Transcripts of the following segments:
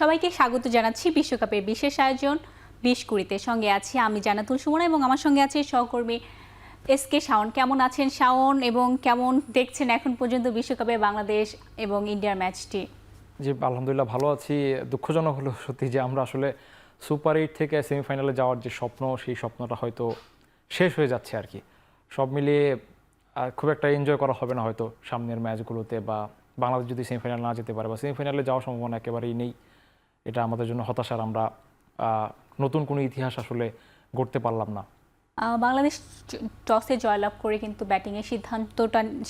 সবাইকে স্বাগত জানাচ্ছি বিশ্বকাপের বিশেষ আয়োজন 20-20-তে। সঙ্গে আছি আমি জান্নাতুল সুমনা এবং আমার সঙ্গে আছে সহকর্মী এসকে শাওন। কেমন আছেন শাওন এবং কেমন দেখছেন এখন পর্যন্ত বিশ্বকাপে বাংলাদেশ এবং ইন্ডিয়ার ম্যাচটি? জি আলহামদুলিল্লাহ ভালো আছি। দুঃখজনক হলো সত্যি যে আমরা আসলে সুপার 8 থেকে সেমিফাইনালে যাওয়ার যে স্বপ্ন, সেই স্বপ্নটা হয়তো শেষ হয়ে যাচ্ছে আর কি। সব মিলিয়ে খুব একটা এনজয় করা হবে না হয়তো সামনের ম্যাচগুলোতে, বা বাংলাদেশ যদি সেমিফাইনাল না যেতে পারে বা সেমিফাইনালে যাওয়ার সম্ভাবনা একেবারেই নেই। এটা আমাদের জন্য হতাশার। আমরা নতুন কোনো ইতিহাস আসলে গড়তে পারলাম না। বাংলাদেশ টসে জয়লাভ করে কিন্তু ব্যাটিংয়ের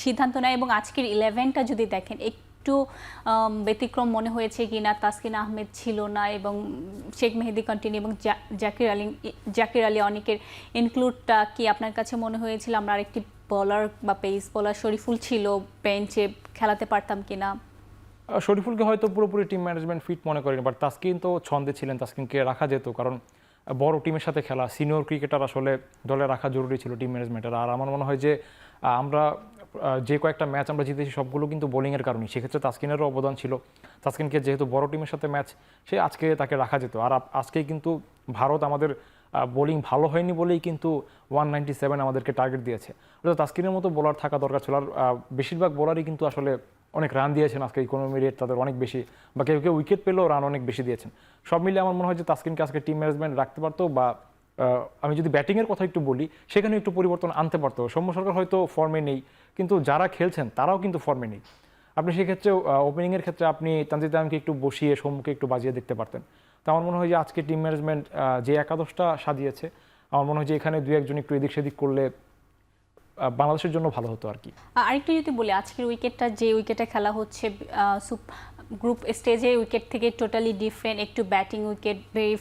সিদ্ধান্ত নেয় এবং আজকের 11টা যদি দেখেন একটু ব্যতিক্রম মনে হয়েছে কিনা। তাসকিন আহমেদ ছিল না এবং শেখ মেহেদী কন্টিনিউ এবং জাকির আলী অনেকের ইনক্লুডটা কি আপনার কাছে মনে হয়েছিল আমরা আরেকটি বলার বা পেস বলার শরীফুল ছিল বেঞ্চে, খেলাতে পারতাম কিনা? শরীফুলকে হয়তো পুরোপুরি টিম ম্যানেজমেন্ট ফিট মনে করেনি, বাট তাসকিন তো ছন্দে ছিলেন, তাসকিনকে রাখা যেত। কারণ বড় টিমের সাথে খেলা, সিনিয়র ক্রিকেটার আসলে দলে রাখা জরুরি ছিল টিম ম্যানেজমেন্টের। আর আমার মনে হয় যে আমরা যে কয়েকটা ম্যাচ আমরা জিতেছি সবগুলো কিন্তু বোলিংয়ের কারণে। সেক্ষেত্রে তাসকিনেরও অবদান ছিল। তাসকিনকে যেহেতু বড় টিমের সাথে ম্যাচ, সে আজকে তাকে রাখা যেত। আর আজকে কিন্তু ভারত আমাদের বোলিং ভালো হয়নি বলেই কিন্তু 197 আমাদেরকে টার্গেট দিয়েছে। অর্থাৎ তাসকিনের মতো বোলার থাকা দরকার ছিল। আর বেশিরভাগ বোলারই কিন্তু আসলে অনেক রান দিয়েছেন আজকে, ইকোনমি রেট তাদের অনেক বেশি, বা কেউ কেউ উইকেট পেলেও রান অনেক বেশি দিয়েছেন। সব মিলিয়ে আমার মনে হয় যে তাসকিনকে আজকে টিম ম্যানেজমেন্ট রাখতে পারতো, বা আমি যদি ব্যাটিংয়ের কথা একটু বলি সেখানে একটু পরিবর্তন আনতে পারতো। সৌম্য সরকার হয়তো ফর্মে নেই, কিন্তু যারা খেলছেন তারাও কিন্তু ফর্মে নেই। আপনি সেক্ষেত্রে ওপেনিংয়ের ক্ষেত্রে আপনি তানজিদ তামিমকে একটু বসিয়ে সৌম্যকে একটু বাজিয়ে দেখতে পারতেন। তো আমার মনে হয় যে আজকে টিম ম্যানেজমেন্ট যে একাদশটা সাজিয়েছে, আমার মনে হয় যে এখানে দুই একজন একটু এদিক সেদিক করলে বাংলাদেশের জন্য ভালো হতো আর কি। আরেকটু যদি বলি আজকের উইকেটটা যে উইকেটে খেলা হচ্ছে গ্রুপ স্টেজে উইকেট থেকে টোটালি ডিফারেন্ট, একটু batting wicket, very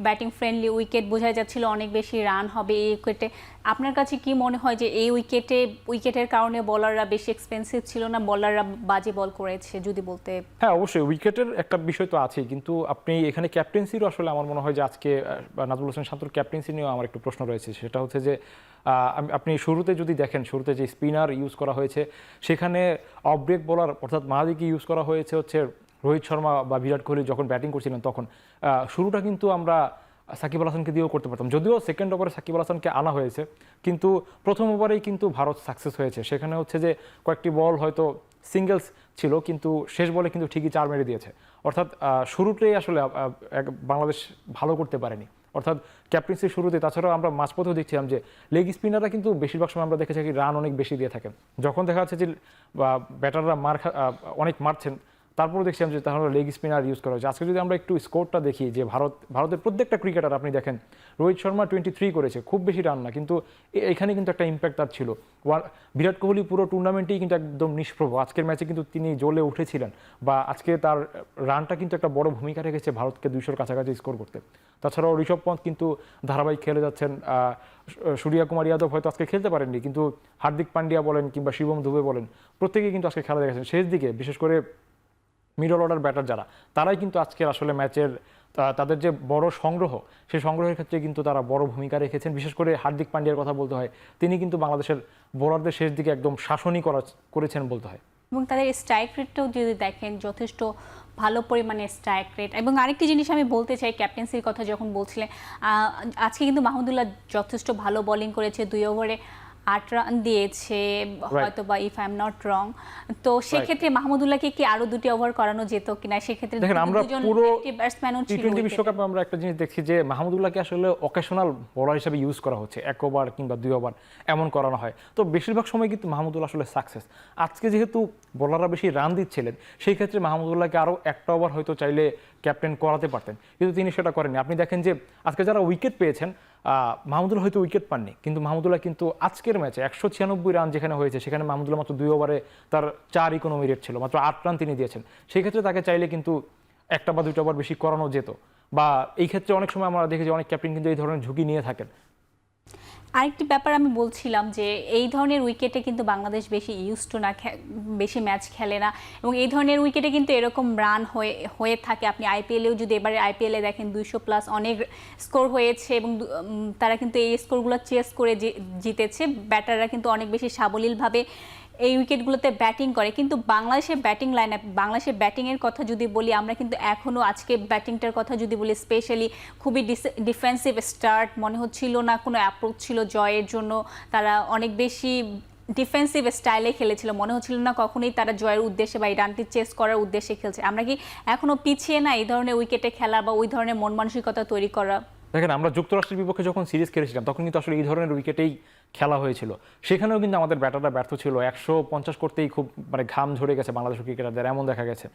batting friendly wicket, বোঝা যাচ্ছিল অনেক বেশি রান হবে এই উইকেটে। আপনার কাছে কি মনে হয় যে এই উইকেটের কারণে বলাররা বেশি এক্সপেন্সিভ ছিল না, বলাররা বাজে বল করেছে যদি বলতে? হ্যাঁ অবশ্যই উইকেটের একটা বিষয় তো আছেই, কিন্তু আপনি এখানে ক্যাপ্টেন্সিরও আসলে আমার মনে হয় যে আজকে নাজমুল হোসেন শান্তর ক্যাপ্টেন্সি নিয়েও আমার একটু প্রশ্ন রয়েছে। সেটা হচ্ছে যে আপনি শুরুতে যদি দেখেন, শুরুতে যে স্পিনার ইউজ করা হয়েছে সেখানে অফ ব্রেক বোলার অর্থাৎ মাহাদিকে ইউজ করা হয়েছে হচ্ছে রোহিত শর্মা বা বিরাট কোহলি যখন ব্যাটিং করছিলেন তখন। শুরুটা কিন্তু আমরা সাকিব আল হাসানকে দিয়েও করতে পারতাম, যদিও সেকেন্ড ওভারে সাকিব আল হাসানকে আনা হয়েছে, কিন্তু প্রথম ওভারেই কিন্তু ভারত সাকসেস হয়েছে। সেখানে হচ্ছে যে কয়েকটি বল হয়তো সিঙ্গেলস ছিল, কিন্তু শেষ বলে কিন্তু ঠিকই 4 মেরে দিয়েছে। অর্থাৎ শুরুতেই আসলে বাংলাদেশ ভালো করতে পারেনি, অর্থাৎ ক্যাপ্টেন্সির শুরুতে। তাছাড়াও আমরা মাঝপথেও দেখছিলাম যে লেগ স্পিনাররা কিন্তু বেশিরভাগ সময় আমরা দেখেছি কি রান অনেক বেশি দিয়ে থাকেন। যখন দেখা যাচ্ছে যে ব্যাটাররা অনেক মারছেন, তারপরে দেখছিলাম যে তাহলে লেগ স্পিনার ইউজ করা হয়েছে। আজকে যদি আমরা একটু স্কোরটা দেখি যে ভারতের প্রত্যেকটা ক্রিকেটার আপনি দেখেন, রোহিত শর্মা 23 করেছে, খুব বেশি রান না, কিন্তু এখানে কিন্তু একটা ইম্প্যাক্ট তার ছিল। বিরাট কোহলি পুরো টুর্নামেন্টেই কিন্তু একদম নিষ্প্রভ। আজকের ম্যাচে কিন্তু তিনি জ্বলে উঠেছিলেন, বা আজকে তার রানটা কিন্তু একটা বড় ভূমিকা রেখেছে ভারতকে 200-র কাছাকাছি স্কোর করতে। তাছাড়াও ঋষভ পন্থ কিন্তু ধারাবাহিক খেলে যাচ্ছেন। সূর্যা কুমার যাদব হয়তো আজকে খেলতে পারেননি, কিন্তু হার্দিক পান্ডিয়া বলেন কিংবা শিবম দুবে বলেন, প্রত্যেকেই কিন্তু আজকে খেলা দেখেছেন। শেষ দিকে বিশেষ করে মিডল অর্ডার ব্যাটার যারা, তারাই কিন্তু আজকের আসলে ম্যাচের তাদের যে বড় সংগ্রহ, সেই সংগ্রহের ক্ষেত্রে কিন্তু তারা বড় ভূমিকা রেখেছেন। বিশেষ করে হার্দিক পান্ডিয়ার কথা বলতে হয়, তিনি কিন্তু বাংলাদেশের বোলারদের শেষ দিকে একদম শাসনই করেছেন বলতে হয়। এবং তাদের স্ট্রাইক রেটটাও যদি দেখেন যথেষ্ট ভালো পরিমাণে স্ট্রাইক রেট। এবং আরেকটি জিনিস আমি বলতে চাই, ক্যাপ্টেন্সির কথা যখন বলছিলেন, আজকে কিন্তু মাহমুদুল্লাহ যথেষ্ট ভালো বোলিং করেছে, 2 ওভারে 8 রান দিয়েছে হয়তো, বা if I am not wrong. তো সেক্ষেত্রে মাহমুদুল্লাহকে কি আরো 2টি ওভার করানো যেত কিনা? সেক্ষেত্রে দেখেন আমরা পুরো ব্যাটসম্যানও ছিল। টি20 বিশ্বকাপে আমরা একটা জিনিস দেখছি যে মাহমুদুল্লাহকে আসলে অকেশনাল বোলার হিসেবে ইউজ করা হচ্ছে, 1 ওভার কিংবা 2 ওভার এমন করানো হয়। তো বেশিরভাগ সময় কিন্তু মাহমুদুল্লাহ আসলে সাকসেস। আজকে যেহেতু বোলাররা বেশি রান দিচ্ছিলেন, সেই ক্ষেত্রে মাহমুদুল্লাহকে আরও 1টা ওভার হয়তো চাইলে ক্যাপ্টেন করাতে পারতেন, কিন্তু তিনি সেটা করেননি। আপনি দেখেন যে আজকে যারা উইকেট পেয়েছেন, মাহমুদুল্লাহ হয়তো উইকেট পাননি, কিন্তু মাহমুদুল্লাহ কিন্তু আজকের ম্যাচে 196 রান যেখানে হয়েছে, সেখানে মাহমুদুল্লাহ মাত্র 2 ওভারে তার 4 ইকোনমি রেট ছিল, মাত্র 8 রান তিনি দিয়েছেন। সেই ক্ষেত্রে তাকে চাইলে কিন্তু 1টা বা 2টা ওভার বেশি করানো যেত। বা এই ক্ষেত্রে অনেক সময় আমরা দেখি যে অনেক ক্যাপ্টেন কিন্তু এই ধরনের ঝুঁকি নিয়ে থাকেন। আরেকটি ব্যাপার আমি বলছিলাম যে এই ধরনের উইকেটে কিন্তু বাংলাদেশ বেশি ইউজড না, বেশি ম্যাচ খেলে না, এবং এই ধরনের উইকেটে কিন্তু এরকম রান হয়ে থাকে। আপনি আইপিএলেও যদি এবারে আইপিএলে দেখেন 200+ অনেক স্কোর হয়েছে, এবং তারা কিন্তু এই স্কোরগুলো চেস করে জিতেছে। ব্যাটাররা কিন্তু অনেক বেশি সাবলীলভাবে এই উইকেটগুলোতে ব্যাটিং করে, কিন্তু বাংলাদেশের ব্যাটিং লাইন আপ, বাংলাদেশের ব্যাটিংয়ের কথা যদি বলি, আমরা কিন্তু এখনও আজকে ব্যাটিংটার কথা যদি বলি স্পেশালি খুবই ডিফেন্সিভ স্টার্ট মনে হচ্ছিল না, কোনো অ্যাপ্রোচ ছিল জয়ের জন্য। তারা অনেক বেশি ডিফেন্সিভ স্টাইলে খেলেছিল, মনে হচ্ছিল না কখনোই তারা জয়ের উদ্দেশ্যে বা এই রানটি চেস করার উদ্দেশ্যে খেলছে। আমরা কি এখনও পিছিয়ে না এই ধরনের উইকেটে খেলা বা ওই ধরনের মন মানসিকতা তৈরি করা? দেখেন, আমরা যুক্তরাষ্ট্রের বিপক্ষে যখন সিরিজ খেলেছিলাম তখন কিন্তু আসলে এই ধরনের উইকেটেই খেলা হয়েছিল। সেখানেও কিন্তু আমাদের ব্যাটাররা ব্যর্থ ছিল, 150 করতেই খুব মানে ঘাম ঝরে গেছে বাংলাদেশের ক্রিকেটারদের, এমন দেখা গেছে।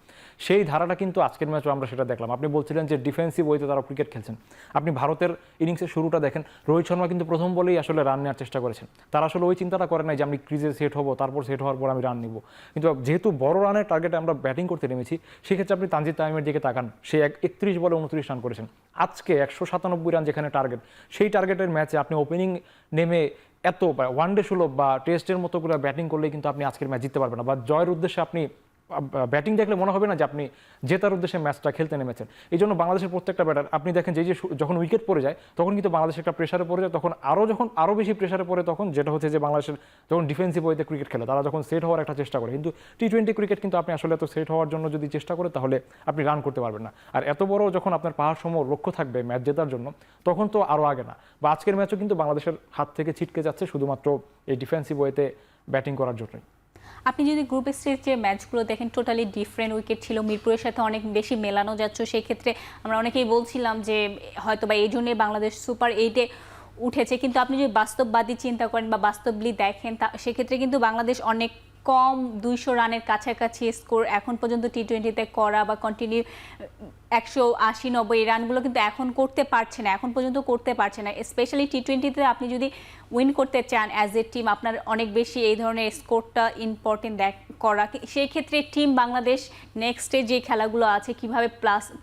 সেই ধারাটা কিন্তু আজকের ম্যাচও আমরা সেটা দেখলাম। আপনি বলছিলেন যে ডিফেন্সিভ ওয়েতে তারা ক্রিকেট খেলছেন, আপনি ভারতের ইনিংসের শুরুটা দেখেন, রোহিত শর্মা কিন্তু প্রথম বলেই আসলে রান নেওয়ার চেষ্টা করেছেন। তারা আসলে ওই চিন্তাটা করে নাই যে আমি ক্রিজে সেট হবো, তারপর সেট হওয়ার পর আমি রান নিব। কিন্তু যেহেতু বড় রানের টার্গেটে আমরা ব্যাটিং করতে নেমেছি, সেক্ষেত্রে আপনি তানজিদ তামিমের দিকে তাকান, সে 31 বলে 29 রান করেছেন। আজকে 197 রান যেখানে টার্গেট, সেই টার্গেটের ম্যাচে আপনি ওপেনিং নেমে এত ওয়ানডে সুলভ বা টেস্টের মতো করে ব্যাটিং করলেই কিন্তু আপনি আজকের ম্যাচ জিততে পারবেন না, বা জয়ের উদ্দেশ্যে আপনি ব্যাটিং দেখলে মনে হবে না যে আপনি জেতার উদ্দেশ্যে ম্যাচটা খেলতে নেমেছেন। এই জন্য বাংলাদেশের প্রত্যেকটা ব্যাটার আপনি দেখেন যে যখন উইকেট পড়ে যায় তখন কিন্তু বাংলাদেশ একটা প্রেশারে পড়ে যায়, তখন আরও বেশি প্রেশারে পড়ে, তখন যেটা হচ্ছে যে বাংলাদেশের যখন ডিফেন্সিভ ওয়েতে ক্রিকেট খেলে তারা যখন সেট হওয়ার একটা চেষ্টা করে। কিন্তু টি-20 ক্রিকেট কিন্তু আপনি আসলে এত সেট হওয়ার জন্য যদি চেষ্টা করে তাহলে আপনি রান করতে পারবেন না। আর এত বড় যখন আপনার পাহাড় সম লক্ষ্য থাকবে ম্যাচ জেতার জন্য, তখন তো আরও আগে না। বা আজকের ম্যাচও কিন্তু বাংলাদেশের হাত থেকে ছিটকে যাচ্ছে শুধুমাত্র এই ডিফেন্সিভ ওয়েতে ব্যাটিং করার জন্যই। আপনি যদি গ্রুপ স্টেজের ম্যাচগুলো দেখেন, টোটালি ডিফারেন্ট উইকেট ছিল, মিরপুরের সাথে অনেক বেশি মেলানো যাচ্ছে। সেই ক্ষেত্রে আমরা অনেকেই বলছিলাম যে হয়তো বা এই জন্যই বাংলাদেশ সুপার 8-এ উঠেছে। কিন্তু আপনি যদি বাস্তববাদী চিন্তা করেন বা বাস্তবলি দেখেন, সেক্ষেত্রে কিন্তু বাংলাদেশ অনেক কম 200 রানের কাছাকাছি স্কোর এখন পর্যন্ত টি-20তে করা বা কন্টিনিউ 180-90 রানগুলো কিন্তু এখন করতে পারছে না, এখন পর্যন্ত করতে পারছে না। স্পেশালি টি-20তে আপনি যদি উইন করতে চান অ্যাজ এ টিম, আপনার অনেক বেশি এই ধরনের স্কোরটা ইম্পর্টেন্ট করা। সেই ক্ষেত্রে টিম বাংলাদেশ নেক্সটে যে খেলাগুলো আছে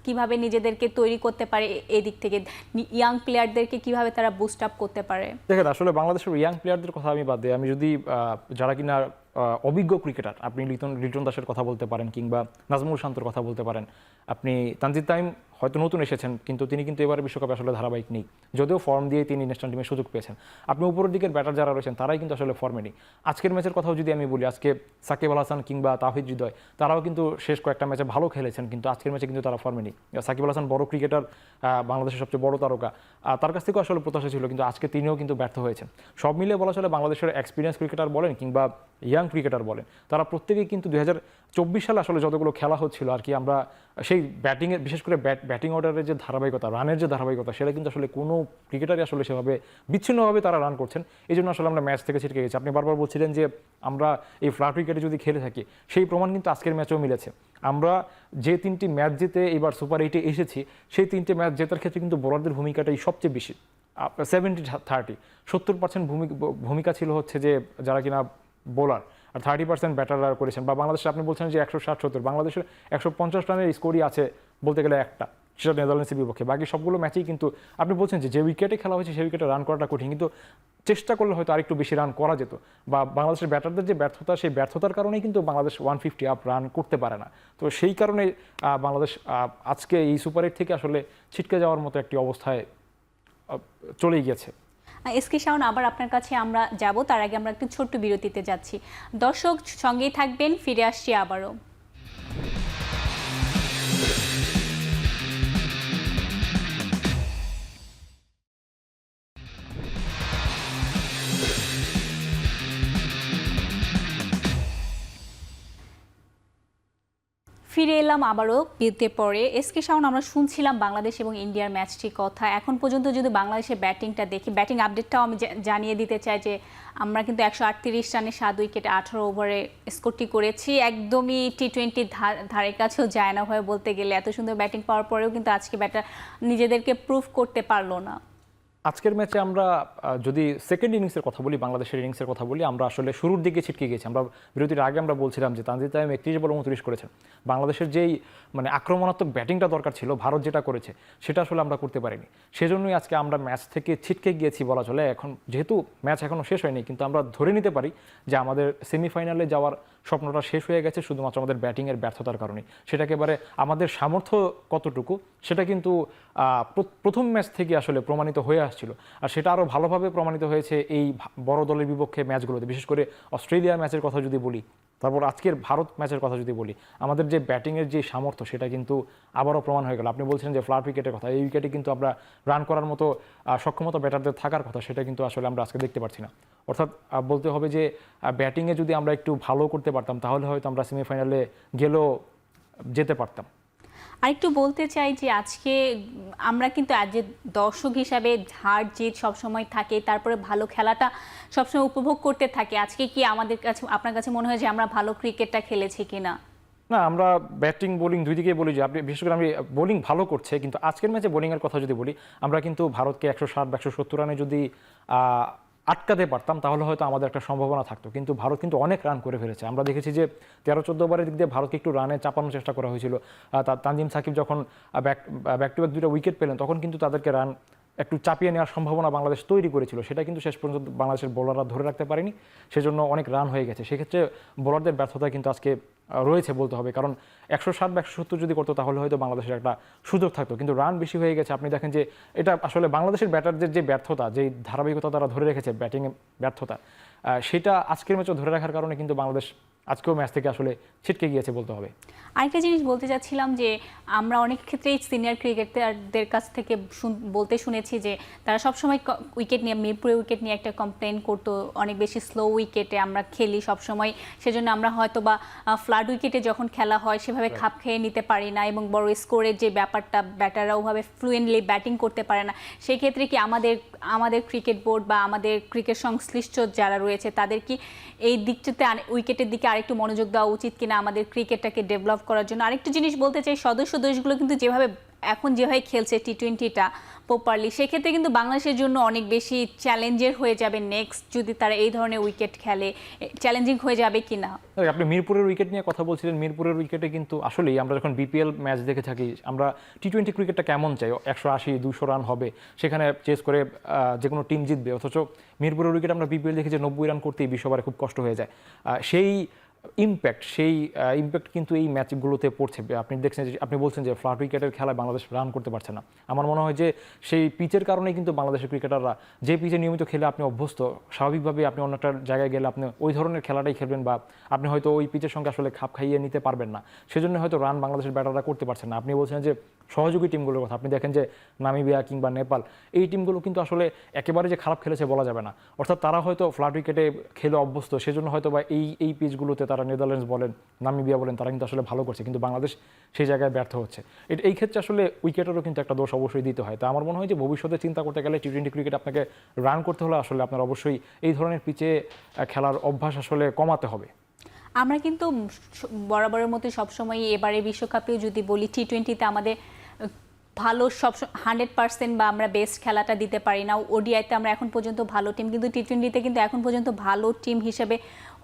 কিভাবে নিজেদেরকে তৈরি করতে পারে, এই দিক থেকে ইয়াং প্লেয়ারদেরকে কিভাবে তারা বুস্ট আপ করতে পারে? দেখেন, আসলে বাংলাদেশের ইয়াং প্লেয়ারদের কথা আমি বাদ দিই, আমি যদি যারা কিনা অভিজ্ঞ ক্রিকেটার, আপনি লিটন দাসের কথা বলতে পারেন, কিংবা নাজমুল শান্তর কথা বলতে পারেন, আপনি তানজিদ তামিম হয়তো নতুন এসেছেন কিন্তু তিনি কিন্তু এবারে বিশ্বকাপে আসলে ধারাবাহিক নেই, যদিও ফর্ম দিয়ে তিনি ন্যাশনাল টিমে সুযোগ পেয়েছেন। আপনি উপরের দিকের ব্যাটার যারা রয়েছেন তারাই কিন্তু আসলে ফর্মে নেই। আজকের ম্যাচের কথাও যদি আমি বলি, আজকে সাকিব আল হাসান কিংবা তাওহিদ হৃদয় তারাও কিন্তু শেষ কয়েকটা ম্যাচে ভালো খেলেছেন, কিন্তু আজকের ম্যাচে কিন্তু তারা ফর্মে নেই। সাকিব আল হাসান বড় ক্রিকেটার, বাংলাদেশের সবচেয়ে বড় তারকা, তার কাছ থেকেও আসলে প্রত্যাশা ছিল, কিন্তু আজকে তিনিও কিন্তু ব্যর্থ হয়েছেন। সব মিলিয়ে বলা চলে বাংলাদেশের এক্সপিরিয়েন্স ক্রিকেটার বলেন কিংবা ইয়াং ক্রিকেটার বলেন, তারা প্রত্যেকেই কিন্তু 2024 সালে আসলে যতগুলো খেলা হচ্ছিল আর কি, আমরা সেই ব্যাটিংয়ের বিশেষ করে ব্যাটিং অর্ডারের যে ধারাবাহিকতা, রানের যে ধারাবাহিকতা, সেটা কিন্তু আসলে কোনো ক্রিকেটারই আসলে সেভাবে বিচ্ছিন্নভাবে তারা রান করছেন। এই জন্য আসলে আমরা ম্যাচ থেকে ছিটকে গেছি। আপনি বারবার বলছিলেন যে আমরা এই ফ্ল্যাট উইকেটে যদি খেলে থাকি, সেই প্রমাণ কিন্তু আজকের ম্যাচেও মিলেছে। আমরা যে 3টি ম্যাচ জিতে এবার সুপার 8-এ এসেছি, সেই 3টে ম্যাচ জেতার ক্ষেত্রে কিন্তু বোলারদের ভূমিকাটাই সবচেয়ে বেশি। 70-30 70% ভূমিকা ছিল হচ্ছে যে যারা কিনা বোলার, আর 30% ব্যাটাররা করেছেন। বা বাংলাদেশে আপনি বলছেন যে 160-70, বাংলাদেশের 150 রানের স্কোরই আছে বলতে গেলে একটা, সেটা নেদারল্যান্ডসের বিপক্ষে। বাকি সবগুলো ম্যাচেই কিন্তু আপনি বলছেন যে উইকেটে খেলা হয়েছে সেই উইকেটে রান করাটা কঠিন, কিন্তু চেষ্টা করলে হয়তো আরেকটু বেশি রান করা যেত। বা বাংলাদেশের ব্যাটারদের যে ব্যর্থতা, সেই ব্যর্থতার কারণেই কিন্তু বাংলাদেশ 150 আপ রান করতে পারে না। তো সেই কারণে বাংলাদেশ আজকে এই সুপার 8 থেকে আসলে ছিটকে যাওয়ার মতো একটি অবস্থায় চলে গিয়েছে। এসকে শাওন, আবার আপনার কাছে আমরা যাব, তার আগে আমরা একটু ছোট্ট বিরতিতে যাচ্ছি। দর্শক সঙ্গেই থাকবেন, ফিরে আসছি আবারও। ফিরে এলাম আবারও বিরতির পরে। এসকে শাওন, আমরা শুনছিলাম বাংলাদেশ এবং ইন্ডিয়ার ম্যাচটির কথা। এখন পর্যন্ত যদি বাংলাদেশের ব্যাটিংটা দেখি, ব্যাটিং আপডেটটাও আমি জানিয়ে দিতে চাই যে আমরা কিন্তু 138 রানে 7 উইকেটে 18 ওভারে স্কোরটি করেছি। একদমই টি-20 ধারে কাছেও যায় না হয়ে বলতে গেলে। এত সুন্দর ব্যাটিং পাওয়ার পরেও কিন্তু আজকে ব্যাটার নিজেদেরকে প্রুভ করতে পারলো না। আজকের ম্যাচে আমরা যদি সেকেন্ড ইনিংসের কথা বলি, বাংলাদেশের ইনিংসের কথা বলি, আমরা আসলে শুরুর দিকে ছিটকে গেছি। আমরা বিরতির আগে আমরা বলছিলাম যে তানজিদ তামিম 31 বলে 29 করেছেন। বাংলাদেশের যেই মানে আক্রমণাত্মক ব্যাটিংটা দরকার ছিল, ভারত যেটা করেছে সেটা আসলে আমরা করতে পারিনি। সেজন্যই আজকে আমরা ম্যাচ থেকে ছিটকে গিয়েছি বলা চলে। এখন যেহেতু ম্যাচ এখনও শেষ হয়নি, কিন্তু আমরা ধরে নিতে পারি যে আমাদের সেমিফাইনালে যাওয়ার স্বপ্নটা শেষ হয়ে গেছে শুধুমাত্র আমাদের ব্যাটিংয়ের ব্যর্থতার কারণে। সেটা একেবারে আমাদের সামর্থ্য কতটুকু সেটা কিন্তু প্রথম ম্যাচ থেকে আসলে প্রমাণিত হয়ে আসছিল। আর সেটা আরও ভালোভাবে প্রমাণিত হয়েছে এই বড় দলের বিপক্ষে ম্যাচগুলোতে, বিশেষ করে অস্ট্রেলিয়ার ম্যাচের কথা যদি বলি, তারপর আজকের ভারত ম্যাচের কথা যদি বলি, আমাদের যে ব্যাটিংয়ের যে সামর্থ্য সেটা কিন্তু আবারও প্রমাণ হয়ে গেল। আপনি বলছিলেন যে ফ্ল্যাট উইকেটের কথা, এই উইকেটে কিন্তু আমরা রান করার মতো সক্ষমতা ব্যাটারদের থাকার কথা, সেটা কিন্তু আসলে আমরা আজকে দেখতে পাচ্ছি না। অর্থাৎ বলতে হবে যে ব্যাটিংয়ে যদি আমরা একটু ভালো করতে পারতাম তাহলে হয়তো আমরা সেমিফাইনালে গেলেও যেতে পারতাম। আরেকটু বলতে চাই যে আজকে আমরা কিন্তু আজ যে দর্শক হিসাবে হার জিত সবসময় থাকে, তারপরে ভালো খেলাটা সবসময় উপভোগ করতে থাকে। আজকে কি আমাদের কাছে, আপনার কাছে মনে হয় যে আমরা ভালো ক্রিকেটটা খেলেছি কিনা? না, আমরা ব্যাটিং বোলিং দুই দিকেই বলি যে আপনি, বিশেষ করে আমি বোলিং ভালো করছে, কিন্তু আজকের ম্যাচে বোলিংয়ের কথা যদি বলি, আমরা কিন্তু ভারতকে 160 বা 170 রানে যদি আটকাতে পারতাম তাহলে হয়তো আমাদের একটা সম্ভাবনা থাকতো। কিন্তু ভারত কিন্তু অনেক রান করে ফেলেছে। আমরা দেখেছি যে 13-14 ওভারের দিক দিয়ে ভারতকে একটু রানে চাপানোর চেষ্টা করা হয়েছিল। তানজিম সাকিব যখন ব্যাক টু ব্যাক দুটো উইকেট পেলেন তখন কিন্তু তাদেরকে রান একটু চাপিয়ে নেওয়ার সম্ভাবনা বাংলাদেশ তৈরি করেছিল, সেটা কিন্তু শেষ পর্যন্ত বাংলাদেশের বোলাররা ধরে রাখতে পারেনি, সেজন্য অনেক রান হয়ে গেছে। সেক্ষেত্রে বোলারদের ব্যর্থতা কিন্তু আজকে রয়েছে বলতে হবে, কারণ 160 বা 170 যদি করতো তাহলে হয়তো বাংলাদেশের একটা সুযোগ থাকতো, কিন্তু রান বেশি হয়ে গেছে। আপনি দেখেন যে এটা আসলে বাংলাদেশের ব্যাটারদের যে ব্যর্থতা, যে ধারাবাহিকতা তারা ধরে রেখেছে, ব্যাটিংয়ে ব্যর্থতা, সেটা আজকের ম্যাচও ধরে রাখার কারণে কিন্তু বাংলাদেশ আজকেও ম্যাচ থেকে আসলে ছিটকে গিয়েছে বলতে হবে। আরেকটা জিনিস বলতে চাচ্ছিলাম যে আমরা অনেক ক্ষেত্রেই সিনিয়র ক্রিকেটারদের কাছ থেকে বলতে শুনেছি যে তারা সবসময় উইকেট নিয়ে, মিরপুরে উইকেট নিয়ে একটা কমপ্লেন করতো, অনেক বেশি স্লো উইকেটে আমরা খেলি সবসময়, সেজন্য আমরা হয়তো বা ফ্লাড উইকেটে যখন খেলা হয় সেভাবে খাপ খেয়ে নিতে পারি না, এবং বড় স্কোরের যে ব্যাপারটা, ব্যাটাররা ওভাবে ফ্লুয়েন্টলি ব্যাটিং করতে পারে না। সেই ক্ষেত্রে কি আমাদের ক্রিকেট বোর্ড বা আমাদের ক্রিকেট সংশ্লিষ্ট যারা রয়েছে তাদের কি এই দিকটাতে, উইকেটের দিকে আরেকটু মনোযোগ দেওয়া উচিত কিনা আমাদের ক্রিকেটটাকে ডেভেলপ করার জন্য? আরেকটু জিনিস বলতে চাই, সদস্য দেশগুলো কিন্তু যেভাবে খেলছে টি-20টা প্রপারলি, সেক্ষেত্রে কিন্তু বাংলাদেশের জন্য অনেক বেশি চ্যালেঞ্জের হয়ে যাবে নেক্সট যদি তারা এই ধরনের উইকেট খেলে, চ্যালেঞ্জিং হয়ে যাবে কিনা। আপনি মিরপুরের উইকেট নিয়ে কথা বলছিলেন, মিরপুরের উইকেটে কিন্তু আসলেই আমরা যখন বিপিএল ম্যাচ দেখে থাকি, আমরা টি-20 ক্রিকেটটা কেমন চাই, 180-200 রান হবে, সেখানে চেস করে যে কোনো টিম জিতবে, অথচ মিরপুরের উইকেট আমরা বিপিএল দেখি যে 90 রান করতেই 20 ওভারে খুব কষ্ট হয়ে যায়। সেই ইম্প্যাক্ট কিন্তু এই ম্যাচগুলোতে পড়ছে। আপনি দেখছেন যে, আপনি বলছেন যে ফ্ল্যাট উইকেটের খেলায় বাংলাদেশ রান করতে পারছে না। আমার মনে হয় যে সেই পিচের কারণেই কিন্তু বাংলাদেশের ক্রিকেটাররা, যে পিচে নিয়মিত খেলে আপনি অভ্যস্ত, স্বাভাবিকভাবে আপনি অন্য একটা জায়গায় গেলে আপনি ওই ধরনের খেলাটাই খেলবেন, বা আপনি হয়তো ওই পিচের সঙ্গে আসলে খাপ খাইয়ে নিতে পারবেন না, সেজন্য হয়তো রান বাংলাদেশের ব্যাটাররা করতে পারছেন না। আপনি বলছেন যে সহযোগী টিমগুলোর কথা, আপনি দেখেন যে নামিবিয়া কিংবা নেপাল, এই টিমগুলো কিন্তু আসলে একেবারে যে খারাপ খেলেছে বলা যাবে না। অর্থাৎ তারা হয়তো ফ্ল্যাট উইকেটে খেলে অভ্যস্ত, সেজন্য হয়তো বা এই পিচগুলোতে তারা, নেদারল্যান্ডস বলেন, নামিবিয়া বলেন, তারা কিন্তু আসলে ভালো করছে, কিন্তু বাংলাদেশ সেই জায়গায় ব্যর্থ হচ্ছে। এই ক্ষেত্রে আসলে উইকেটেরও কিন্তু একটা দোষ অবশ্যই দিতে হয়। তা আমার মনে হয় যে ভবিষ্যতে চিন্তা করতে গেলে টি-20 ক্রিকেট আপনাকে রান করতে হলে আসলে আপনার অবশ্যই এই ধরনের পিচে খেলার অভ্যাস আসলে কমাতে হবে। আমরা কিন্তু বরাবরের মতো সবসময়, এবারে বিশ্বকাপেও যদি বলি, টি-20তে আমাদের ভালো 100% বা আমরা বেস্ট খেলাটা দিতে পারি না। ওডিআইতে আমরা এখন পর্যন্ত ভালো টিম, কিন্তু টি-20তে কিন্তু এখন পর্যন্ত ভালো টিম হিসেবে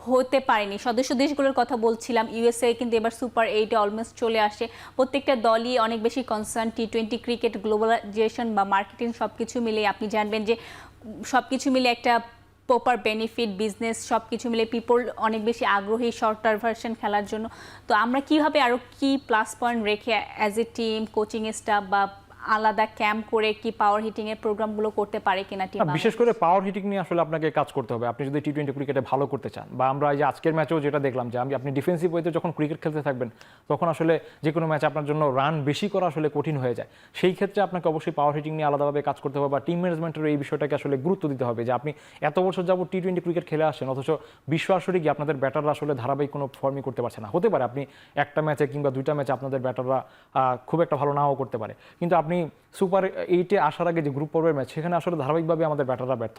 হতে পারেনি। সদস্য দেশগুলোর কথা বলছিলাম, ইউএসএ কিন্তু এবার সুপার 8-এ অলমোস্ট চলে আসে। প্রত্যেকটা দলই অনেক বেশি কনসার্ন টি-20 ক্রিকেট, গ্লোবালাইজেশন বা মার্কেটিং সব কিছু মিলে আপনি জানবেন যে সব কিছু মিলে একটা প্রপার বেনিফিট, বিজনেস সব কিছু মিলে পিপল অনেক বেশি আগ্রহী শর্টার ভার্সন খেলার জন্য। তো আমরা কিভাবে আরও কি প্লাস পয়েন্ট রেখে as a team, coaching staff বা আলাদা ক্যাম্প করে কি পাওয়ার হিটিংয়ের প্রোগ্রামগুলো করতে পারে কিনা টিম? বিশেষ করে পাওয়ার হিটিং নিয়ে আসলে আপনাকে কাজ করতে হবে আপনি যদি টি-20 ক্রিকেটে ভালো করতে চান। বা আমরা এই যে আজকের ম্যাচেও যেটা দেখলাম যে আপনি ডিফেন্সিভ ওয়েতে যখন ক্রিকেট খেলতে থাকবেন তখন আসলে যে কোনো ম্যাচে আপনার জন্য রান বেশি করা আসলে কঠিন হয়ে যায়। সেই ক্ষেত্রে আপনাকে অবশ্যই পাওয়ার হিটিং নিয়ে আলাদাভাবে কাজ করতে হবে, বা টিম ম্যানেজমেন্টের এই বিষয়টাকে আসলে গুরুত্ব দিতে হবে যে আপনি এত বছর যাবত টি-20 ক্রিকেট খেলে আসেন, অথচ বিশ্ব আসরে গিয়ে আপনাদের ব্যাটাররা আসলে ধারাবাহিক কোনো ফর্মই করতে পারছে না। হতে পারে আপনি একটা ম্যাচে কিংবা দুইটা ম্যাচে আপনাদের ব্যাটাররা খুব একটা ভালো নাও করতে পারে, কিন্তু আপনি সুপার 8-এ আসার আগে যে গ্রুপ পর্বের ম্যাচ, সেখানে আসলে ধারাবাহিকভাবে আমাদের ব্যাটাররা ব্যর্থ,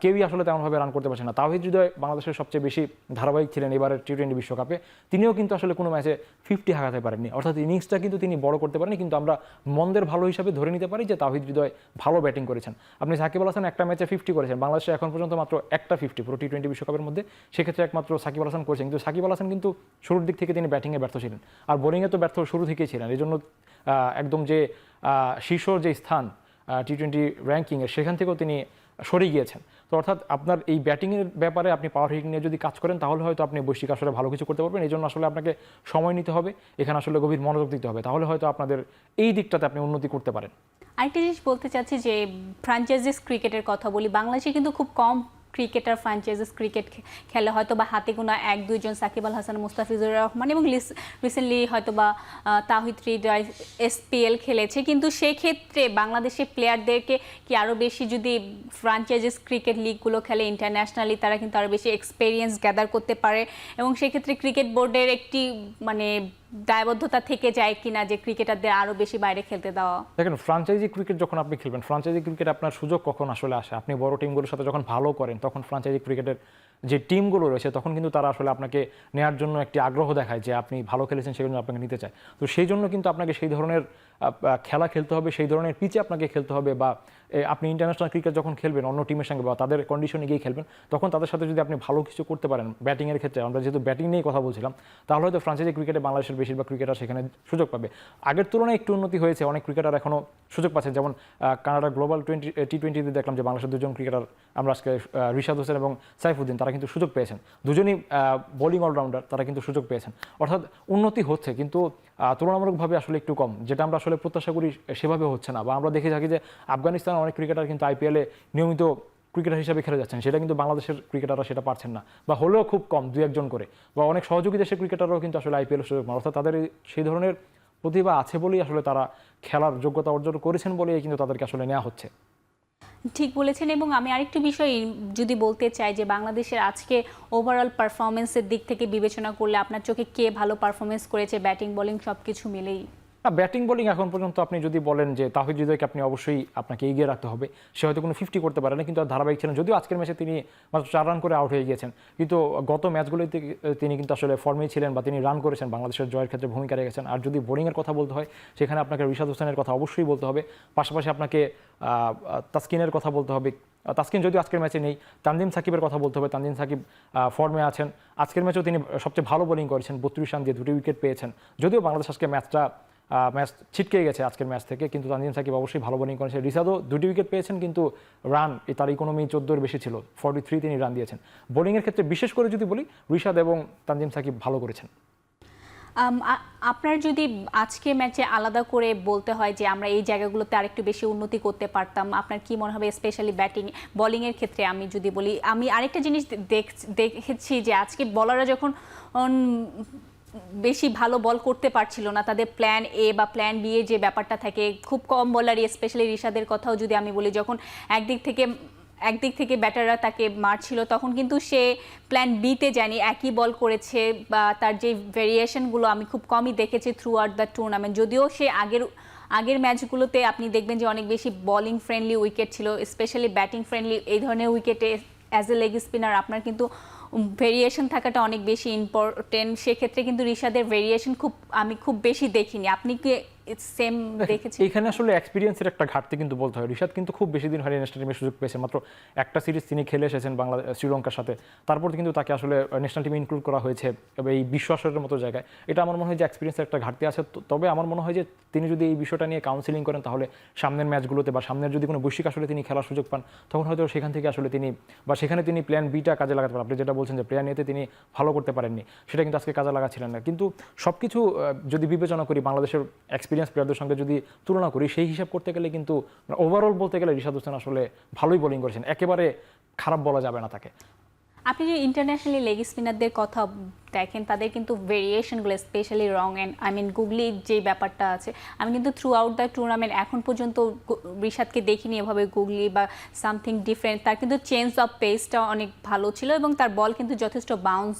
কেউই আসলে তেমনভাবে রান করতে পারছে না। তাওহিদ হৃদয় বাংলাদেশের সবচেয়ে বেশি ধারাবাহিক ছিলেন এবারের টি-20 বিশ্বকাপে, তিনিও কিন্তু আসলে কোনো ম্যাচে 50 হাঁকাতে পারেননি, অর্থাৎ ইনিংসটা কিন্তু তিনি বড় করতে পারেননি, কিন্তু আমরা মন্দের ভালো হিসাবে ধরে নিতে পারি যে তাওহিদ হৃদয় ভালো ব্যাটিং করেছেন। আপনি সাকিব আল হাসান একটা ম্যাচে 50 করেছেন, বাংলাদেশে এখন পর্যন্ত মাত্র একটা 50 পুরো টি-20 বিশ্বকাপের মধ্যে, সেক্ষেত্রে একমাত্র সাকিব আল হাসান করেছেন। কিন্তু সাকিব আল হাসান কিন্তু শুরুর দিক থেকে তিনি ব্যাটিংয়ে ব্যর্থ ছিলেন, আর বোলিংয়ে তো ব্যর্থ শুরু থেকেই ছিলেন। এই জন্য একদম যে শীর্ষ যে স্থান টি-20 র্যাঙ্কিংয়ে, সেখান থেকেও তিনি সরে গিয়েছেন। তো অর্থাৎ আপনার এই ব্যাটিংয়ের ব্যাপারে আপনি পাওয়ার হিটিং নিয়ে যদি কাজ করেন তাহলে হয়তো আপনি বৈশ্বিক আসলে ভালো কিছু করতে পারবেন। এই জন্য আসলে আপনাকে সময় নিতে হবে, এখানে আসলে গভীর মনোযোগ দিতে হবে, তাহলে হয়তো আপনাদের এই দিকটাতে আপনি উন্নতি করতে পারেন। আরেকটা জিনিস বলতে চাচ্ছি যে ফ্র্যাঞ্চাইজিস ক্রিকেটের কথা বলি, বাংলাদেশে কিন্তু খুব কম ক্রিকেটার ফ্র্যাঞ্চাইজিস ক্রিকেট খেলে, হয়তো বা হাতে গোনা এক দুইজন, সাকিব আল হাসান, মুস্তাফিজুর রহমান এবং রিসেন্টলি হয়তো বা তাহিদ হৃদয় SPL খেলেছে। কিন্তু সেক্ষেত্রে বাংলাদেশের প্লেয়ারদেরকে কি আরও বেশি যদি ফ্র্যাঞ্চাইজিস ক্রিকেট লিগগুলো খেলে ইন্টারন্যাশনালি, তারা কিন্তু আরও বেশি এক্সপেরিয়েন্স গ্যাদার করতে পারে এবং সেক্ষেত্রে ক্রিকেট বোর্ডের একটি মানে দায়বদ্ধতা থেকে যায় কিনা যে ক্রিকেটারদের আরও বেশি বাইরে খেলতে দেওয়া। দেখেন, ফ্র্যাঞ্চাইজি ক্রিকেট যখন আপনি খেলবেন, ফ্র্যাঞ্চাইজি ক্রিকেট আপনার সুযোগ কখন আসলে আসে, আপনি বড় টিমগুলোর সাথে যখন ভালো করেন তখন ফ্র্যাঞ্চাইজি ক্রিকেটের যে টিমগুলো রয়েছে তখন কিন্তু তারা আসলে আপনাকে নেওয়ার জন্য একটি আগ্রহ দেখায় যে আপনি ভালো খেলেছেন, সেজন্য আপনাকে নিতে চায়। তো সেই জন্য কিন্তু আপনাকে সেই ধরনের খেলা খেলতে হবে, সেই ধরনের পিচে আপনাকে খেলতে হবে, বা আপনি ইন্টারন্যাশনাল ক্রিকেট যখন খেলবেন অন্য টিমের সঙ্গে বা তাদের কন্ডিশনে গিয়ে খেলবেন, তখন তাদের সাথে যদি আপনি ভালো কিছু করতে পারেন ব্যাটিংয়ের ক্ষেত্রে, আমরা যেহেতু ব্যাটিং নিয়েই কথা বলছিলাম, তাহলে হয়তো ফ্র্যাঞ্চাইজি ক্রিকেটে বাংলাদেশের বেশিরভাগ ক্রিকেটার সেখানে সুযোগ পাবে। আগের তুলনায় একটু উন্নতি হয়েছে, অনেক ক্রিকেটার এখনও সুযোগ পাচ্ছেন। যেমন কানাডা গ্লোবাল T20 দেখলাম যে বাংলাদেশের দুজন ক্রিকেটার, আমরা আজকে রিশাদ হোসেন এবং সাইফুদ্দিন, তারা কিন্তু সুযোগ পেয়েছেন, দুজনই বোলিং অলরাউন্ডার, তারা কিন্তু সুযোগ পেয়েছেন। অর্থাৎ উন্নতি হচ্ছে, কিন্তু তুলনামূলকভাবে আসলে একটু কম, যেটা আমরা আসলে প্রত্যাশা করি সেভাবে হচ্ছে না। বা আমরা দেখে থাকি যে আফগানিস্তানের অনেক ক্রিকেটার কিন্তু IPL-এ নিয়মিত ক্রিকেটার হিসাবে খেলে যাচ্ছেন, সেটা কিন্তু বাংলাদেশের ক্রিকেটাররা সেটা পারছেন না, বা হলেও খুব কম, 2-1 করে, বা অনেক সহযোগী দেশের ক্রিকেটাররাও কিন্তু আসলে IPL-এর সুযোগ পান। অর্থাৎ তাদের সেই ধরনের প্রতিভা আছে বলেই আসলে তারা খেলার যোগ্যতা অর্জন করেছেন বলেই কিন্তু তাদেরকে আসলে নেওয়া হচ্ছে। ঠিক বলেছেন। এবং আমি আরেকটু বিষয় যদি বলতে চাই যে বাংলাদেশের আজকে ওভারঅল পারফরমেন্সের দিক থেকে বিবেচনা করলে আপনার চোখে কে ভালো পারফরমেন্স করেছে, ব্যাটিং বোলিং সব কিছু মিলেই? ব্যাটিং বোলিং এখন পর্যন্ত আপনি যদি বলেন যে তাহিদ হৃদয়কে আপনি অবশ্যই আপনাকে এগিয়ে রাখতে হবে, সে হয়তো কোনো 50 করতে পারে না, কিন্তু আর ধারাবাহিক ছিলেন, যদিও আজকের ম্যাচে তিনি মাত্র 4 রান করে আউট হয়ে গিয়েছেন, কিন্তু গত ম্যাচগুলোতে তিনি কিন্তু আসলে ফর্মেই ছিলেন বা তিনি রান করেছেন, বাংলাদেশের জয়ের ক্ষেত্রে ভূমিকা রেখেছেন। আর যদি বোলিংয়ের কথা বলতে হয়, সেখানে আপনাকে রিশাদ হোসেনের কথা অবশ্যই বলতে হবে, পাশাপাশি আপনাকে তাসকিনের কথা বলতে হবে। তাসকিন যদিও আজকের ম্যাচে নেই, তানজিম সাকিবের কথা বলতে হবে, তানজিম সাকিব ফর্মে আছেন, আজকের ম্যাচেও তিনি সবচেয়ে ভালো বোলিং করেছেন, 32 রান দিয়ে 2টি উইকেট পেয়েছেন। যদিও বাংলাদেশ আজকে ম্যাচ ছিটকে গেছে আজকের ম্যাচ থেকে, কিন্তু তানজিম সাকিব অবশ্যই ভালো বোলিং করেছেন। রিশাদও 2টি উইকেট পেয়েছেন, কিন্তু রান তার ইকোনমি 14-এর বেশি ছিল, 43 তিনি রান দিয়েছেন। বোলিংয়ের ক্ষেত্রে বিশেষ করে যদি বলি, রিশাদ এবং তানজিম সাকিব ভালো করেছেন। আপনার যদি আজকে ম্যাচে আলাদা করে বলতে হয় যে আমরা এই জায়গাগুলোতে আরেকটু বেশি উন্নতি করতে পারতাম, আপনার কি মনে হবে? স্পেশালি বোলিংয়ের ক্ষেত্রে আমি যদি বলি, আমি আরেকটা জিনিস দেখেছি যে আজকে বলাররা যখন বেশি ভালো বল করতে পারছিল না, তাদের প্ল্যান A বা প্ল্যান B এর যে ব্যাপারটা থাকে, খুব কম বলারই, স্পেশালি রিশাদের কথাও যদি আমি বলি, যখন একদিক থেকে ব্যাটাররা তাকে মারছিল, তখন কিন্তু সে প্ল্যান B-তে যায়নি, একই বল করেছে, বা তার যে ভেরিয়েশনগুলো আমি খুব কমই দেখেছি থ্রু আউট দ্য টুর্নামেন্ট। যদিও সে আগের ম্যাচগুলোতে আপনি দেখবেন যে অনেক বেশি বোলিং ফ্রেন্ডলি উইকেট ছিল, স্পেশালি ব্যাটিং ফ্রেন্ডলি এই ধরনের উইকেটে অ্যাজ এ লেগ স্পিনার আপনার কিন্তু ভেরিয়েশন থাকাটা অনেক বেশি ইম্পর্টেন্ট। সেক্ষেত্রে কিন্তু রিশাদের ভেরিয়েশন আমি খুব বেশি দেখিনি, আপনি কি সেম দেখেছি? এখানে আসলে এক্সপিরিয়েন্সের একটা ঘাটতি কিন্তু বলতে হয়। রিশাদ কিন্তু খুব বেশি দিন হয়নি ন্যাশনাল টিমের সুযোগ পেয়েছেন, মাত্র একটা সিরিজ তিনি খেলে এসেছেন শ্রীলঙ্কার সাথে, তারপর কিন্তু তাকে আসলে ন্যাশনাল টিমে ইনক্লুড করা হয়েছে এই বিশ্ব আসরের মতো জায়গায়। এটা আমার মনে হয় যে এক্সপিরিয়েন্সের একটা ঘাটতি আছে। তবে আমার মনে হয় যে তিনি যদি এই বিষয়টা নিয়ে কাউন্সিলিং করেন, তাহলে সামনের ম্যাচগুলোতে বা সামনের যদি কোনো বৈশ্বিক আসলে তিনি খেলার সুযোগ পান, তখন হয়তো সেখান থেকে আসলে সেখানে তিনি প্ল্যান B-টা কাজে লাগাতে পারেন। আপনি যেটা বলছেন যে প্ল্যান A-তে তিনি ভালো করতে পারেননি, সেটা কিন্তু আজকে কাজে লাগাচ্ছিলেন না। কিন্তু সব কিছু যদি বিবেচনা করি, বাংলাদেশের এক্সপিরিয়েন্স প্লেয়ারদের সঙ্গে যদি তুলনা করি, সেই হিসাব করতে গেলে কিন্তু ওভারঅল বলতে গেলে রিশাদ হোসেন আসলে ভালোই বোলিং করেছেন, একেবারে খারাপ বলা যাবে না তাকে। আপনি যে ইন্টারন্যাশনালি লেগ স্পিনারদের কথা দেখেন, তাদের কিন্তু ভেরিয়েশনগুলো স্পেশালি রং অ্যান্ড গুগলি যে ব্যাপারটা আছে, আমি কিন্তু থ্রু আউট দ্য টুর্নামেন্ট এখন পর্যন্ত রিশাদকে দেখিনি এভাবে গুগলি বা সামথিং ডিফারেন্ট। তার কিন্তু চেঞ্জ অফ পেসটা অনেক ভালো ছিল এবং তার বল কিন্তু যথেষ্ট বাউন্স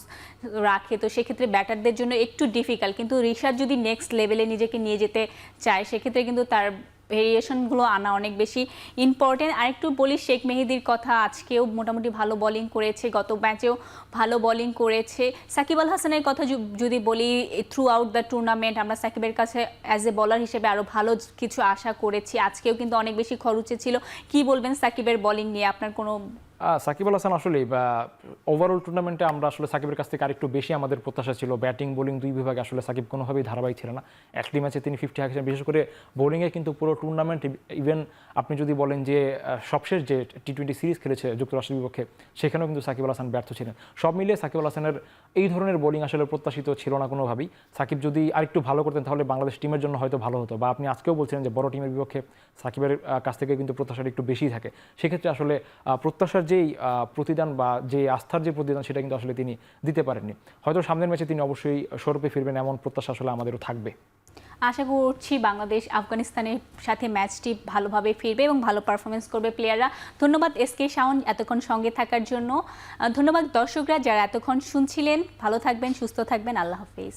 রাখে, তো সেক্ষেত্রে ব্যাটারদের জন্য একটু ডিফিকাল্ট। কিন্তু রিশাদ যদি নেক্সট লেভেলে নিজেকে নিয়ে যেতে চায়, সেক্ষেত্রে কিন্তু তার ভেরিয়েশনগুলো আনা অনেক বেশি ইম্পর্টেন্ট। আরেকটু বলি শেখ মেহেদীর কথা, আজকেও মোটামুটি ভালো বোলিং করেছে, গত ম্যাচেও ভালো বোলিং করেছে। সাকিব আল হাসানের কথা যদি বলি, থ্রু আউট দ্য টুর্নামেন্ট আমরা সাকিবের কাছে অ্যাজ এ বলার হিসেবে আরও ভালো কিছু আশা করেছি, আজকেও কিন্তু অনেক বেশি খরচে ছিল। কি বলবেন সাকিবের বোলিং নিয়ে? আপনার কোনো সাকিব আল হাসান আসলে ওভারঅল টুর্নামেন্টে আমরা আসলে সাকিবের কাছ থেকে আরেকটু বেশি আমাদের প্রত্যাশা ছিল। ব্যাটিং বোলিং দুই বিভাগে আসলে সাকিব কোনোভাবেই ধারাবাহিক ছিল না। একটি ম্যাচে তিনি 50 হাঁকিয়েছেন, বিশেষ করে বোলিংয়ে কিন্তু পুরো টুর্নামেন্ট, ইভেন আপনি যদি বলেন যে সবশেষ যে টি-20 সিরিজ খেলেছে যুক্তরাষ্ট্রের বিপক্ষে, সেখানেও কিন্তু সাকিব আল হাসান ব্যর্থ ছিলেন। সব মিলিয়ে সাকিব আল হাসানের এই ধরনের বোলিং আসলে প্রত্যাশিত ছিল না কোনোভাবেই। সাকিব যদি আরেকটু ভালো করতেন তাহলে বাংলাদেশ টিমের জন্য হয়তো ভালো হতো, বা আপনি আজকেও বলছিলেন যে বড় টিমের বিপক্ষে সাকিবের কাছ থেকে কিন্তু প্রত্যাশাটা একটু বেশি থাকে। সেক্ষেত্রে আসলে প্রত্যাশার যেই প্রতিদান বা যে আস্থার যে প্রতিদান সেটা কিন্তু আসলে তিনি দিতে পারেননি। হয়তো সামনের ম্যাচে তিনি অবশ্যই স্বরূপে ফিরবেন, এমন প্রত্যাশা আসলে আমাদেরও থাকবে। আশা করছি বাংলাদেশ আফগানিস্তানের সাথে ম্যাচটি ভালোভাবে ফিরবে এবং ভালো পারফরমেন্স করবে প্লেয়াররা। ধন্যবাদ এসকে শাওন এতক্ষণ সঙ্গে থাকার জন্য। ধন্যবাদ দর্শকরা যারা এতক্ষণ শুনছিলেন। ভালো থাকবেন, সুস্থ থাকবেন। আল্লাহ হাফেজ।